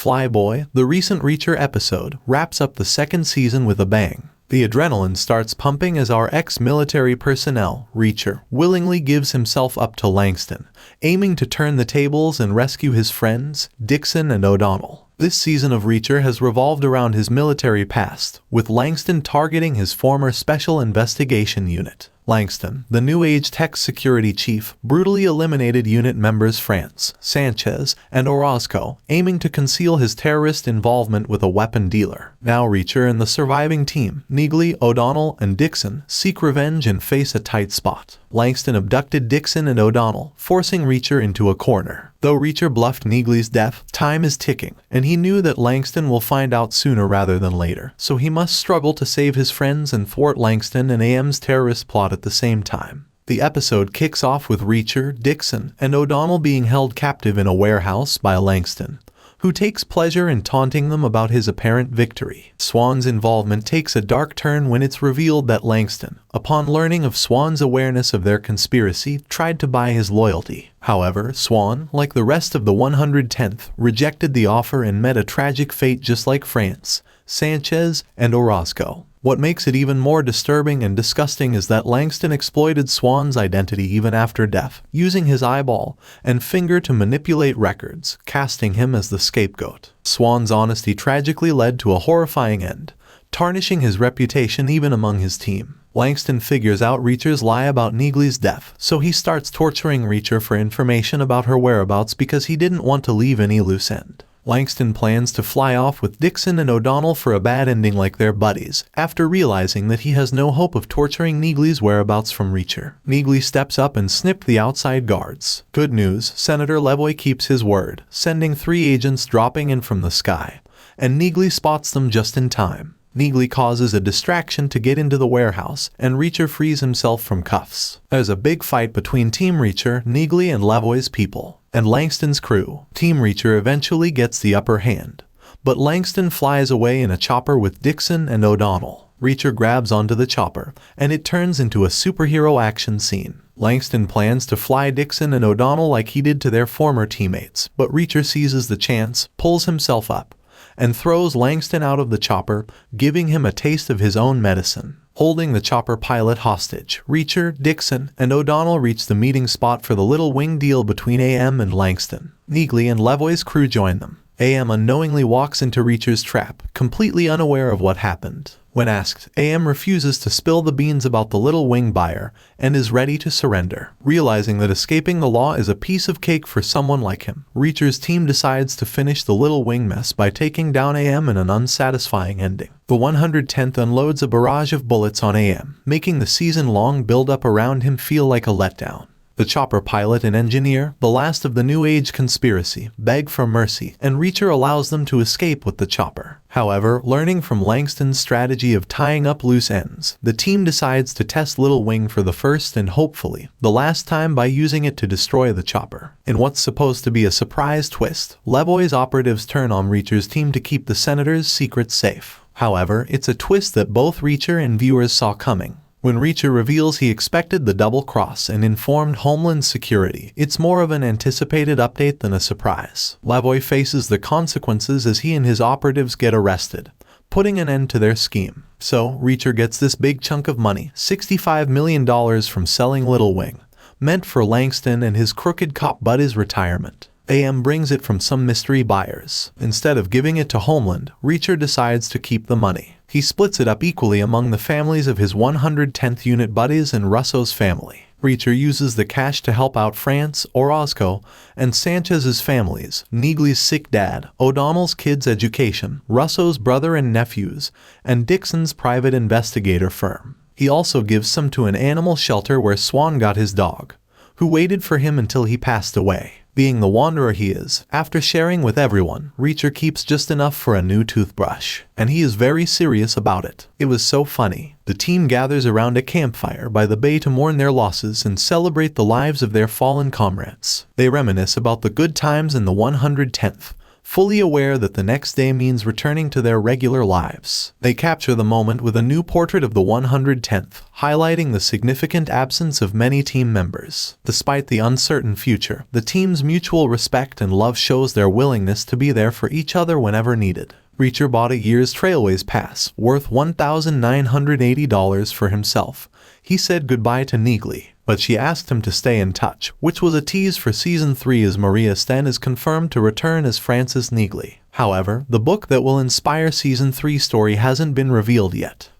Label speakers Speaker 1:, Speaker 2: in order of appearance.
Speaker 1: Flyboy, the recent Reacher episode, wraps up the second season with a bang. The adrenaline starts pumping as our ex-military personnel, Reacher, willingly gives himself up to Langston, aiming to turn the tables and rescue his friends, Dixon and O'Donnell. This season of Reacher has revolved around his military past, with Langston targeting his former Special Investigation Unit. Langston, the New Age tech security chief, brutally eliminated unit members France, Sanchez, and Orozco, aiming to conceal his terrorist involvement with a weapon dealer. Now Reacher and the surviving team, Neagley, O'Donnell, and Dixon, seek revenge and face a tight spot. Langston abducted Dixon and O'Donnell, forcing Reacher into a corner. Though Reacher bluffed Neagley's death, time is ticking, and he knew that Langston will find out sooner rather than later, so he must struggle to save his friends and thwart Langston and AM's terrorist plot at the same time. The episode kicks off with Reacher, Dixon, and O'Donnell being held captive in a warehouse by Langston, who takes pleasure in taunting them about his apparent victory. Swan's involvement takes a dark turn when it's revealed that Langston, upon learning of Swan's awareness of their conspiracy, tried to buy his loyalty. However, Swan, like the rest of the 110th, rejected the offer and met a tragic fate just like France, Sanchez, and Orozco. What makes it even more disturbing and disgusting is that Langston exploited Swan's identity even after death, using his eyeball and finger to manipulate records, casting him as the scapegoat. Swan's honesty tragically led to a horrifying end, tarnishing his reputation even among his team. Langston figures out Reacher's lie about Neagley's death, so he starts torturing Reacher for information about her whereabouts because he didn't want to leave any loose end. Langston plans to fly off with Dixon and O'Donnell for a bad ending like their buddies, after realizing that he has no hope of torturing Neagley's whereabouts from Reacher. Neagley steps up and snips the outside guards. Good news, Senator Levoy keeps his word, sending 3 agents dropping in from the sky, and Neagley spots them just in time. Neagley causes a distraction to get into the warehouse, and Reacher frees himself from cuffs. There's a big fight between Team Reacher, Neagley, and Levoy's people, and Langston's crew. Team Reacher eventually gets the upper hand, but Langston flies away in a chopper with Dixon and O'Donnell. Reacher grabs onto the chopper, and it turns into a superhero action scene. Langston plans to fly Dixon and O'Donnell like he did to their former teammates, but Reacher seizes the chance, pulls himself up, and throws Langston out of the chopper, giving him a taste of his own medicine. Holding the chopper pilot hostage, Reacher, Dixon, and O'Donnell reach the meeting spot for the little wing deal between AM and Langston. Neagley and Levoy's crew join them. AM unknowingly walks into Reacher's trap, completely unaware of what happened. When asked, AM refuses to spill the beans about the little wing buyer and is ready to surrender. Realizing that escaping the law is a piece of cake for someone like him, Reacher's team decides to finish the little wing mess by taking down AM in an unsatisfying ending. The 110th unloads a barrage of bullets on AM, making the season-long build-up around him feel like a letdown. The chopper pilot and engineer, the last of the New Age conspiracy, beg for mercy, and Reacher allows them to escape with the chopper. However, learning from Langston's strategy of tying up loose ends, the team decides to test Little Wing for the first and hopefully the last time by using it to destroy the chopper. In what's supposed to be a surprise twist, Levoy's operatives turn on Reacher's team to keep the Senator's secrets safe. However, it's a twist that both Reacher and viewers saw coming. When Reacher reveals he expected the double cross and informed Homeland Security, it's more of an anticipated update than a surprise. Levoy faces the consequences as he and his operatives get arrested, putting an end to their scheme. So, Reacher gets this big chunk of money, $65 million from selling Little Wing, meant for Langston and his crooked cop buddy's retirement. AM brings it from some mystery buyers. Instead of giving it to Homeland, Reacher decides to keep the money. He splits it up equally among the families of his 110th Unit buddies and Russo's family. Reacher uses the cash to help out France, Orozco, and Sanchez's families, Neagley's sick dad, O'Donnell's kids' education, Russo's brother and nephews, and Dixon's private investigator firm. He also gives some to an animal shelter where Swan got his dog, who waited for him until he passed away. Being the wanderer he is, after sharing with everyone, Reacher keeps just enough for a new toothbrush, and he is very serious about it. It was so funny. The team gathers around a campfire by the bay to mourn their losses and celebrate the lives of their fallen comrades. They reminisce about the good times in the 110th, fully aware that the next day means returning to their regular lives. They capture the moment with a new portrait of the 110th, highlighting the significant absence of many team members. Despite the uncertain future, the team's mutual respect and love shows their willingness to be there for each other whenever needed. Reacher bought a year's Trailways pass, worth $1,980 for himself. He said goodbye to Neagley, but she asked him to stay in touch, which was a tease for Season 3 as Maria Sten is confirmed to return as Frances Neagley. However, the book that will inspire Season 3 story hasn't been revealed yet.